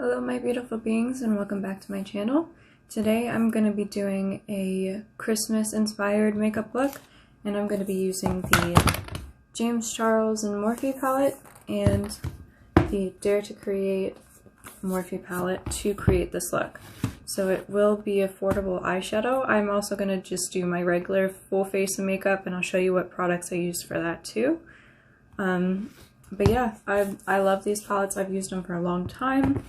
Hello my beautiful beings and welcome back to my channel. Today I'm going to be doing a Christmas inspired makeup look and I'm going to be using the James Charles and Morphe palette and the Dare to Create Morphe palette to create this look. So it will be affordable eyeshadow. I'm also going to just do my regular full face of makeup and I'll show you what products I use for that too. But yeah, I love these palettes. I've used them for a long time.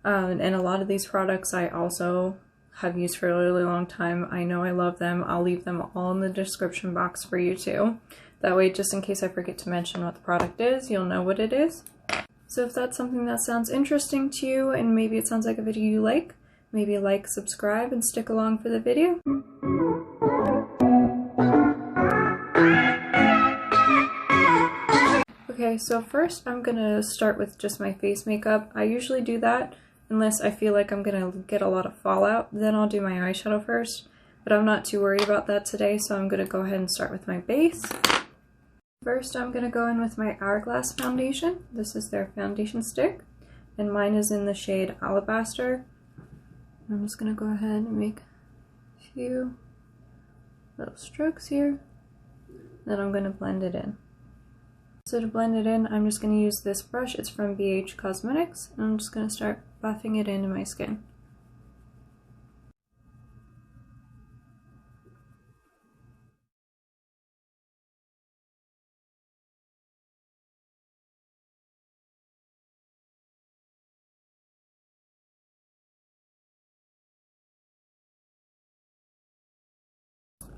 And a lot of these products I also have used for a really long time. I know I love them. I'll leave them all in the description box for you too. That way, just in case I forget to mention what the product is, you'll know what it is. So if that's something that sounds interesting to you and maybe it sounds like a video you like, maybe like, subscribe, and stick along for the video. Okay, so first I'm gonna start with just my face makeup. I usually do that unless I feel like I'm gonna get a lot of fallout. Then I'll do my eyeshadow first, but I'm not too worried about that today, so I'm gonna go ahead and start with my base. First I'm gonna go in with my Hourglass foundation. This is their foundation stick, and mine is in the shade Alabaster. I'm just gonna go ahead and make a few little strokes here. Then I'm gonna blend it in. So to blend it in, I'm just going to use this brush. It's from BH Cosmetics, and I'm just going to start buffing it into my skin.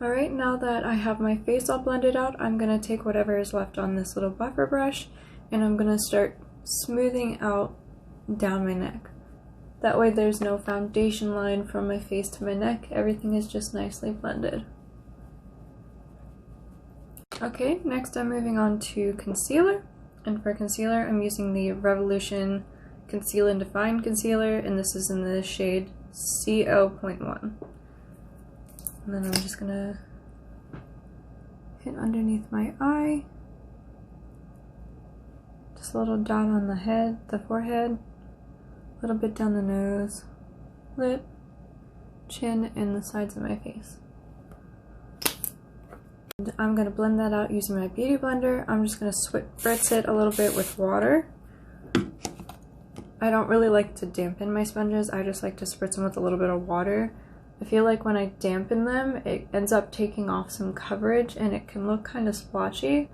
Alright, now that I have my face all blended out, I'm going to take whatever is left on this little buffer brush and I'm going to start smoothing out down my neck. That way there's no foundation line from my face to my neck, everything is just nicely blended. Okay, next I'm moving on to concealer, and for concealer I'm using the Revolution Conceal and Define Concealer, and this is in the shade CO.1. And then I'm just gonna hit underneath my eye, just a little dot on the head, the forehead, a little bit down the nose, lip, chin, and the sides of my face. And I'm gonna blend that out using my beauty blender. I'm just gonna spritz it a little bit with water. I don't really like to dampen my sponges, I just like to spritz them with a little bit of water. I feel like when I dampen them, it ends up taking off some coverage and it can look kind of splotchy.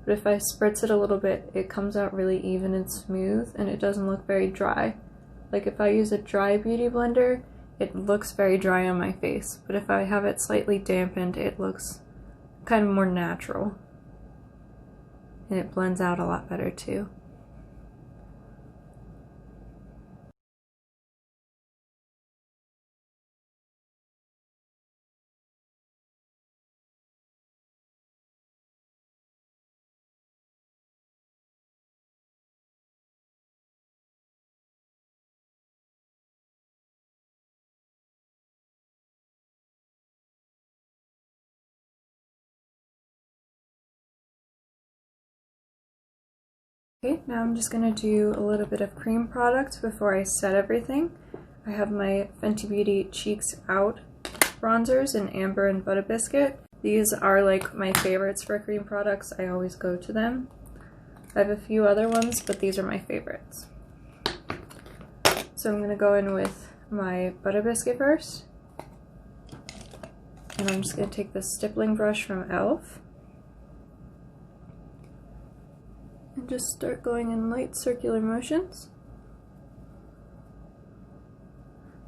But if I spritz it a little bit, it comes out really even and smooth and it doesn't look very dry. Like if I use a dry beauty blender, it looks very dry on my face. But if I have it slightly dampened, it looks kind of more natural. And it blends out a lot better too. Okay, now I'm just going to do a little bit of cream product before I set everything. I have my Fenty Beauty Cheeks Out bronzers in Amber and Butta Biscuit. These are like my favorites for cream products. I always go to them. I have a few other ones, but these are my favorites. So I'm going to go in with my Butta Biscuit first. And I'm just going to take this stippling brush from e.l.f. and just start going in light circular motions.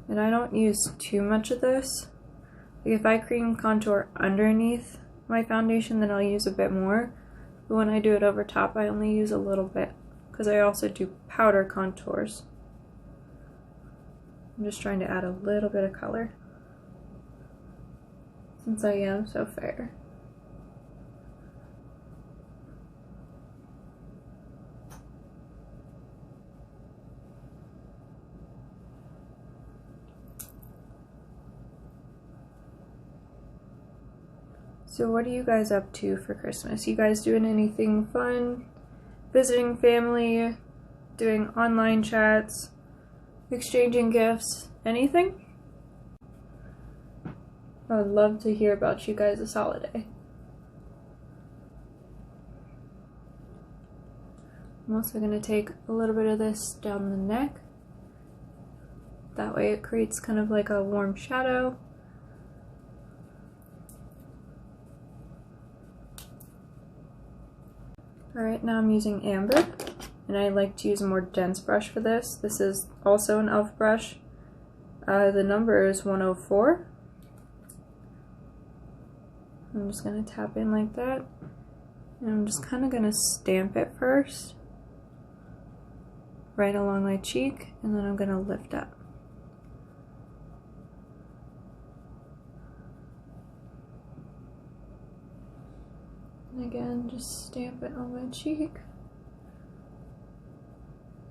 And I don't use too much of this. Like if I cream contour underneath my foundation, then I'll use a bit more. But when I do it over top, I only use a little bit because I also do powder contours. I'm just trying to add a little bit of color since I am so fair. So what are you guys up to for Christmas? You guys doing anything fun? Visiting family? Doing online chats? exchanging gifts, anything. I would love to hear about you guys this holiday. I'm also going to take a little bit of this down the neck. That way it creates kind of like a warm shadow. Alright, now I'm using Amber, and I like to use a more dense brush for this. This is also an e.l.f. brush. The number is 104. I'm just going to tap in like that, and I'm just kind of going to stamp it first, right along my cheek, and then I'm going to lift up. And again, just stamp it on my cheek,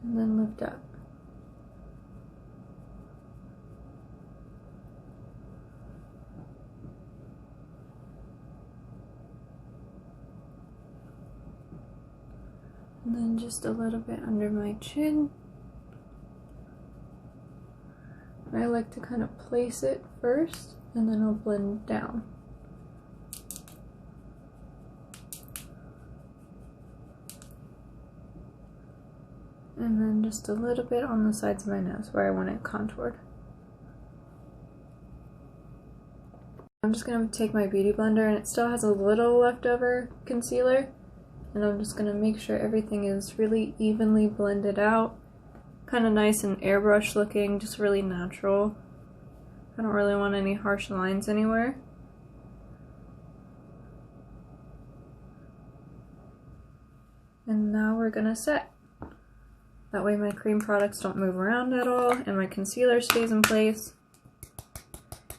and then lift up. And then just a little bit under my chin. I like to kind of place it first, and then I'll blend down. And then just a little bit on the sides of my nose where I want it contoured. I'm just going to take my beauty blender, and it still has a little leftover concealer. And I'm just going to make sure everything is really evenly blended out. Kind of nice and airbrush looking, just really natural. I don't really want any harsh lines anywhere. And now we're going to set. That way my cream products don't move around at all, and my concealer stays in place.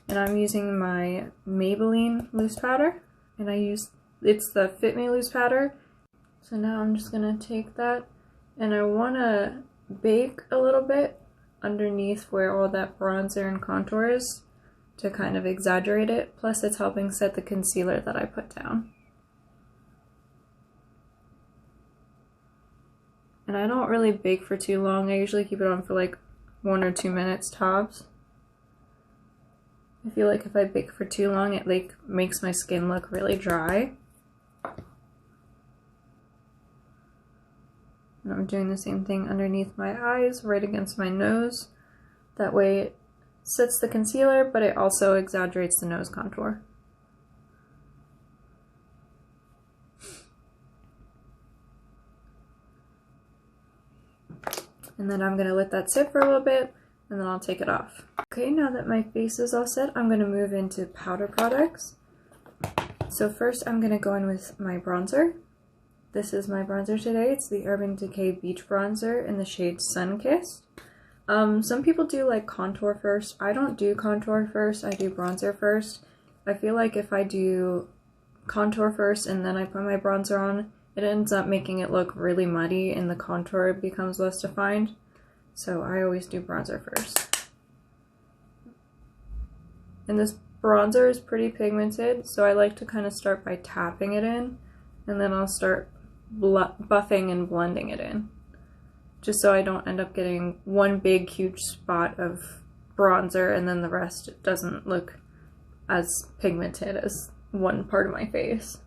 And I'm using my Maybelline loose powder, and it's the Fit Me loose powder. So now I'm just gonna take that, and I wanna bake a little bit underneath where all that bronzer and contour is to kind of exaggerate it, plus it's helping set the concealer that I put down. And I don't really bake for too long. I usually keep it on for like 1 or 2 minutes tops. I feel like if I bake for too long, it like makes my skin look really dry. And I'm doing the same thing underneath my eyes, right against my nose. That way it sets the concealer, but it also exaggerates the nose contour. And then I'm going to let that sit for a little bit, and then I'll take it off. Okay, now that my face is all set, I'm going to move into powder products. So first I'm going to go in with my bronzer. This is my bronzer today. It's the Urban Decay Beach Bronzer in the shade Sunkissed. Some people do like contour first. I don't do contour first, I do bronzer first. I feel like if I do contour first and then I put my bronzer on, it ends up making it look really muddy and the contour becomes less defined. So I always do bronzer first. And this bronzer is pretty pigmented, so I like to kind of start by tapping it in, and then I'll start buffing and blending it in, just so I don't end up getting one big huge spot of bronzer and then the rest doesn't look as pigmented as one part of my face.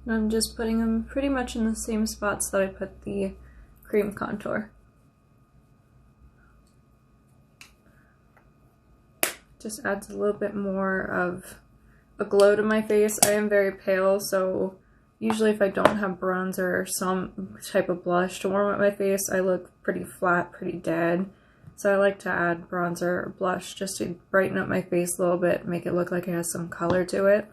And I'm just putting them pretty much in the same spots that I put the cream contour. Just adds a little bit more of a glow to my face. I am very pale, so usually if I don't have bronzer or some type of blush to warm up my face, I look pretty flat, pretty dead. So I like to add bronzer or blush just to brighten up my face a little bit, make it look like it has some color to it.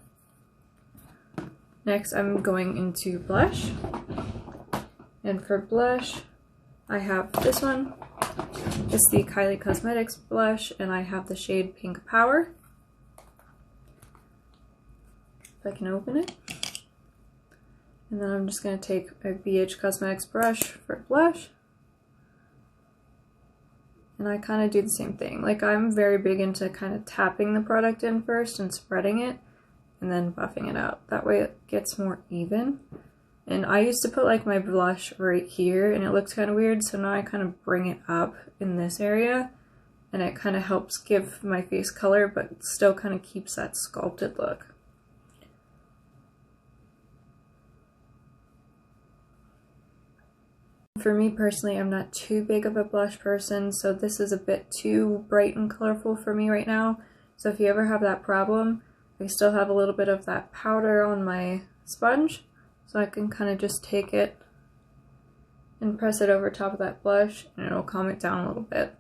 Next, I'm going into blush, and for blush, I have this one. It's the Kylie Cosmetics blush, and I have the shade Pink Power. if I can open it. And then I'm just going to take a BH Cosmetics brush for blush. And I kind of do the same thing. Like, I'm very big into kind of tapping the product in first and spreading it and then buffing it out. That way it gets more even. And I used to put like my blush right here and it looked kind of weird, so now I kind of bring it up in this area and it kind of helps give my face color but still kind of keeps that sculpted look. For me personally, I'm not too big of a blush person, so this is a bit too bright and colorful for me right now. So if you ever have that problem, I still have a little bit of that powder on my sponge, so I can kind of just take it and press it over top of that blush and it'll calm it down a little bit.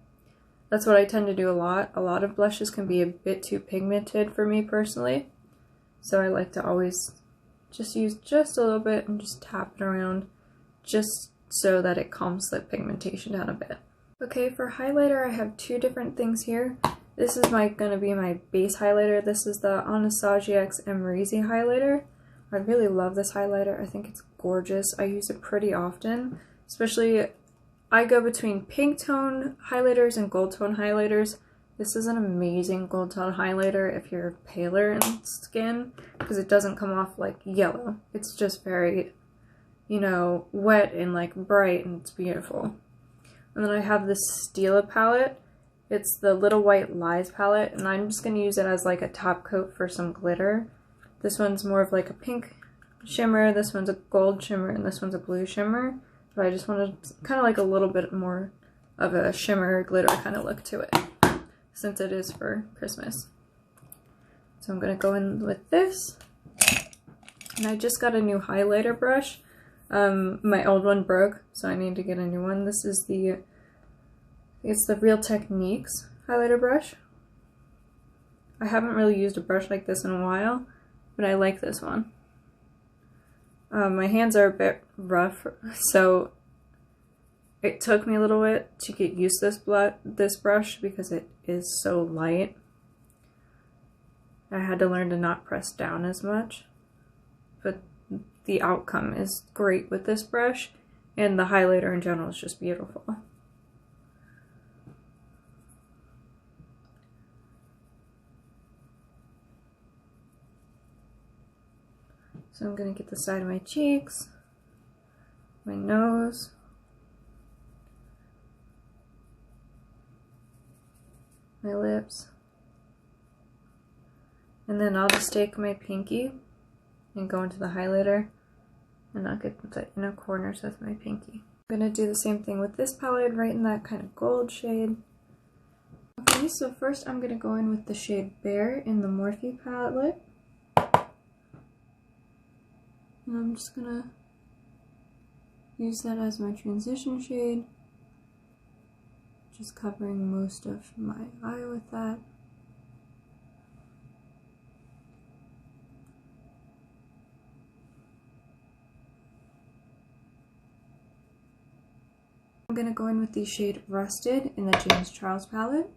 That's what I tend to do a lot. A lot of blushes can be a bit too pigmented for me personally, so I like to always just use just a little bit and just tap it around just so that it calms the pigmentation down a bit. Okay, for highlighter I have two different things here. This is gonna be my base highlighter. This is the Anastasia X Amrezy highlighter. I really love this highlighter. I think it's gorgeous. I use it pretty often, especially I go between pink tone highlighters and gold tone highlighters. This is an amazing gold tone highlighter if you're paler in skin, because it doesn't come off like yellow. It's just very, you know, wet and like bright, and it's beautiful. And then I have this Stila palette. It's the Little White Lies palette, and I'm just going to use it as like a top coat for some glitter. This one's more of like a pink shimmer, this one's a gold shimmer, and this one's a blue shimmer. But I just wanted kind of like a little bit more of a shimmer glitter kind of look to it, since it is for Christmas. So I'm going to go in with this. And I just got a new highlighter brush. My old one broke, so I need to get a new one. This is it's the Real Techniques highlighter brush. I haven't really used a brush like this in a while, but I like this one. My hands are a bit rough, so it took me a little bit to get used to this brush because it is so light. I had to learn to not press down as much, but the outcome is great with this brush, and the highlighter in general is just beautiful. So I'm going to get the side of my cheeks, my nose, my lips, and then I'll just take my pinky and go into the highlighter, and I'll get the inner corners with my pinky. I'm going to do the same thing with this palette, right in that kind of gold shade. Okay, so first I'm going to go in with the shade Bare in the Morphe palette. And I'm just going to use that as my transition shade, just covering most of my eye with that. I'm going to go in with the shade Rusted in the James Charles palette,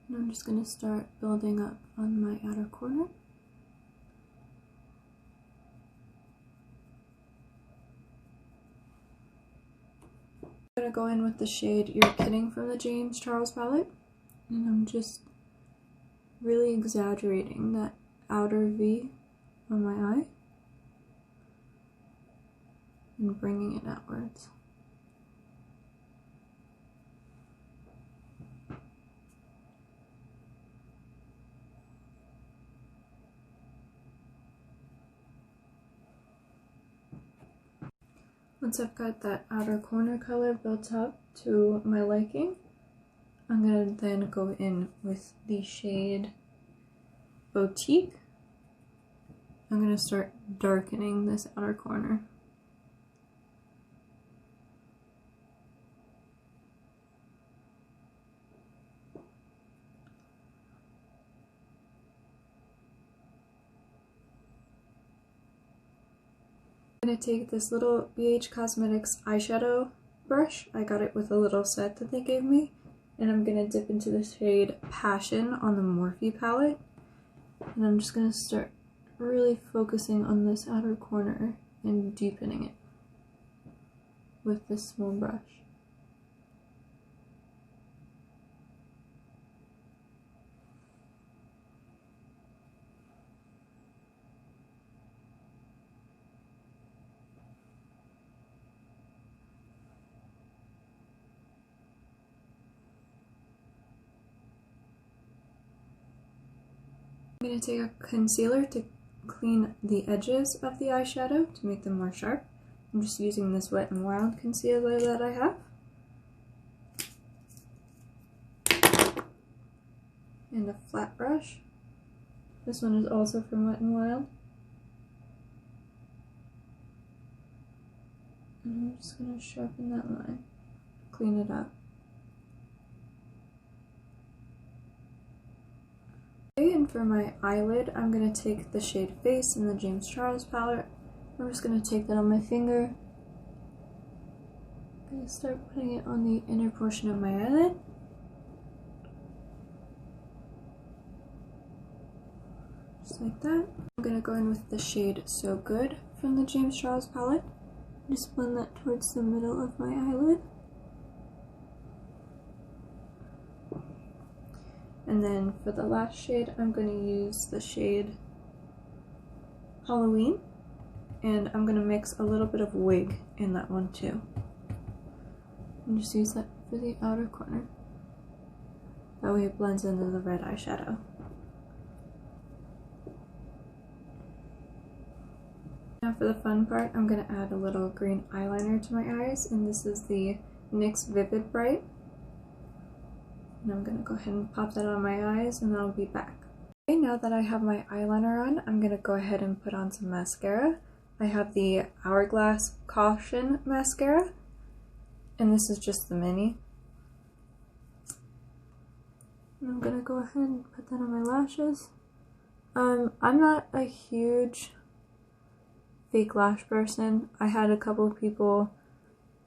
and I'm just going to start building up on my outer corner. I'm going to go in with the shade You're Kidding from the James Charles palette, and I'm just really exaggerating that outer V on my eye and bringing it outwards. Once I've got that outer corner color built up to my liking, I'm going to then go in with the shade Boutique. I'm going to start darkening this outer corner. I'm going to take this little BH Cosmetics eyeshadow brush. I got it with a little set that they gave me. And I'm going to dip into the shade Passion on the Morphe palette. And I'm just going to start really focusing on this outer corner and deepening it with this small brush. I'm going to take a concealer to clean the edges of the eyeshadow to make them more sharp. I'm just using this Wet n Wild concealer that I have. And a flat brush. This one is also from Wet n Wild. And I'm just going to sharpen that line, clean it up. And for my eyelid, I'm going to take the shade Face in the James Charles palette. I'm just going to take that on my finger. I'm going to start putting it on the inner portion of my eyelid. Just like that. I'm going to go in with the shade So Good from the James Charles palette. Just blend that towards the middle of my eyelid. And then for the last shade, I'm going to use the shade Halloween, and I'm going to mix a little bit of Wig in that one too. And just use that for the outer corner. That way it blends into the red eyeshadow. Now for the fun part, I'm going to add a little green eyeliner to my eyes, and this is the NYX Vivid Bright. And I'm going to go ahead and pop that on my eyes, and I'll be back. Okay, now that I have my eyeliner on, I'm going to go ahead and put on some mascara. I have the Hourglass Caution Mascara, and this is just the mini. And I'm going to go ahead and put that on my lashes. I'm not a huge fake lash person. I had a couple of people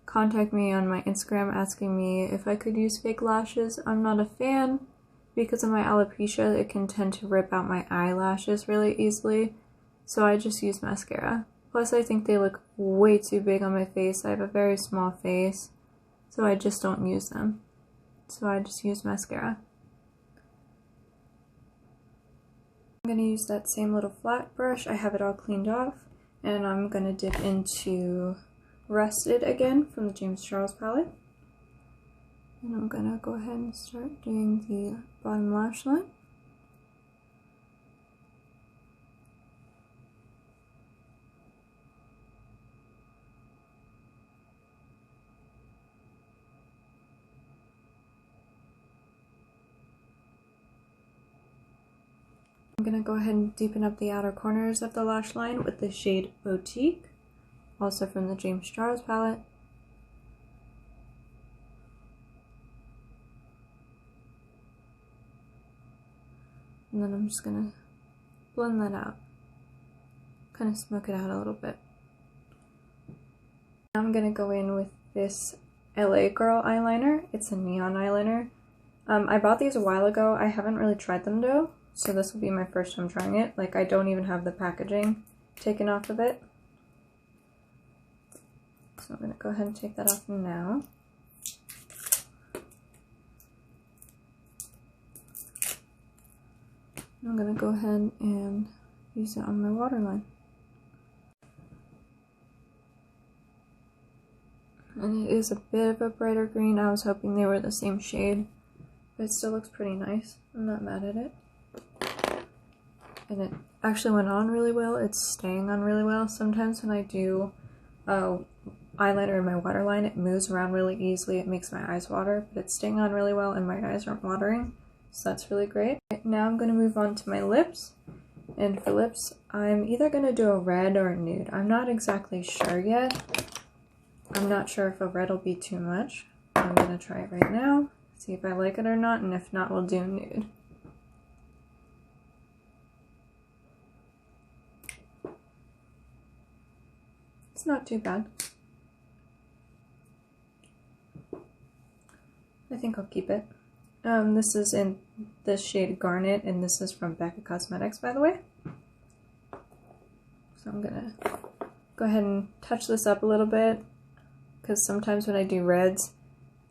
contact me on my Instagram asking me if I could use fake lashes. I'm not a fan because of my alopecia. It can tend to rip out my eyelashes really easily, so I just use mascara. Plus I think they look way too big on my face. I have a very small face, so I just don't use them. So I just use mascara. I'm going to use that same little flat brush. I have it all cleaned off, and I'm going to dip into Rusted again from the James Charles palette. And I'm going to go ahead and start doing the bottom lash line. I'm going to go ahead and deepen up the outer corners of the lash line with the shade Boutique, also from the James Charles palette. And then I'm just going to blend that out, kind of smoke it out a little bit. Now I'm going to go in with this LA Girl eyeliner. It's a neon eyeliner. I bought these a while ago. I haven't really tried them though, so this will be my first time trying it. Like, I don't even have the packaging taken off of it. So I'm going to go ahead and take that off now. I'm going to go ahead and use it on my waterline. And it is a bit of a brighter green. I was hoping they were the same shade, but it still looks pretty nice. I'm not mad at it. And it actually went on really well. It's staying on really well. Sometimes when I do eyeliner in my waterline, it moves around really easily. It makes my eyes water, but it's staying on really well and my eyes aren't watering, so that's really great. Right, now I'm going to move on to my lips, and for lips I'm either going to do a red or a nude. I'm not exactly sure yet. I'm not sure if a red will be too much. I'm going to try it right now, see if I like it or not, and if not, we'll do nude. It's not too bad. I think I'll keep it. This is in the shade Garnet, and this is from Becca Cosmetics, by the way. So I'm gonna go ahead and touch this up a little bit, because sometimes when I do reds,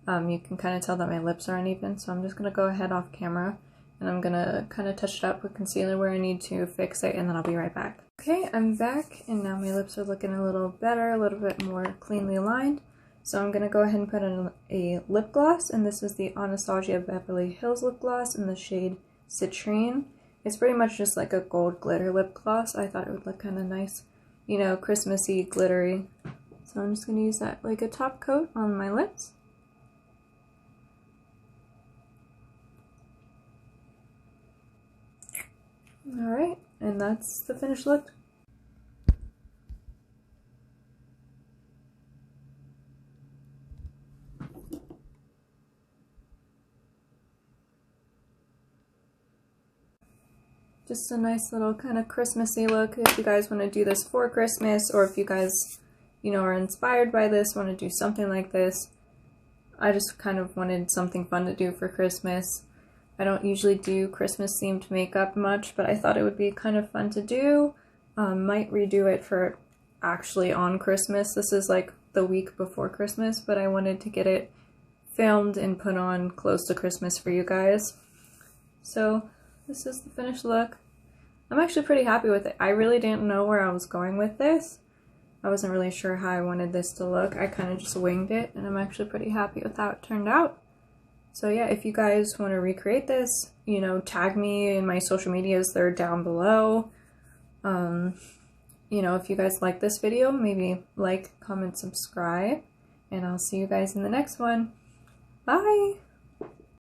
you can kind of tell that my lips are uneven. So I'm just gonna go ahead off camera and I'm gonna kind of touch it up with concealer where I need to fix it, and then I'll be right back. Okay, I'm back, and now my lips are looking a little better, a little bit more cleanly lined. So I'm gonna go ahead and put in a lip gloss, and this is the Anastasia Beverly Hills lip gloss in the shade Citrine. It's pretty much just like a gold glitter lip gloss. I thought it would look kind of nice, you know, Christmassy, glittery. So I'm just gonna use that like a top coat on my lips. Alright, and that's the finished look. Just a nice little kind of Christmassy look if you guys want to do this for Christmas, or if you guys, you know, are inspired by this, want to do something like this. I just kind of wanted something fun to do for Christmas. I don't usually do Christmas themed makeup much, but I thought it would be kind of fun to do. Might redo it for actually on Christmas. This is like the week before Christmas, but I wanted to get it filmed and put on close to Christmas for you guys. So this is the finished look. I'm actually pretty happy with it. I really didn't know where I was going with this. I wasn't really sure how I wanted this to look. I kind of just winged it, and I'm actually pretty happy with how it turned out. So yeah, if you guys want to recreate this, you know, tag me in my social medias. They're down below. You know, if you guys like this video, maybe like, comment, subscribe, and I'll see you guys in the next one. Bye!